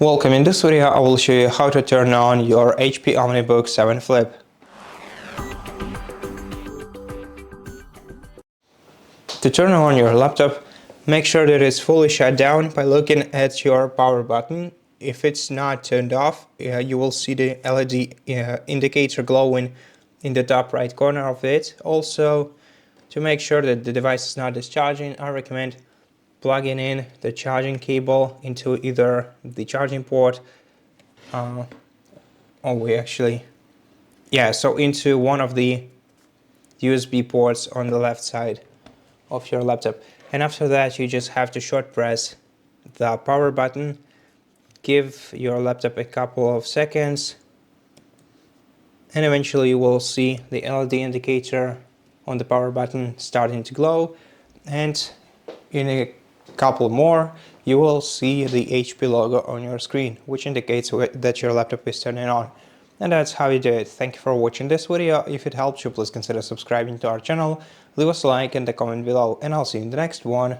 Welcome. In this video I will show you how to turn on your HP OmniBook 7 Flip. To turn on your laptop, make sure that it's fully shut down by looking at your power button. If it's not turned off, you will see the LED indicator glowing in the top right corner of it. Also, to make sure that the device is not discharging, I recommend plugging in the charging cable into either the charging port into one of the USB ports on the left side of your laptop. And after that, you just have to short press the power button, give your laptop a couple of seconds, and eventually you will see the LED indicator on the power button starting to glow, and in a couple more you will see the HP logo on your screen, which indicates that your laptop is turning on. And that's how you do it. Thank you for watching this video. If it helped you, please consider subscribing to our channel, leave us a like and a comment below, and I'll see you in the next one.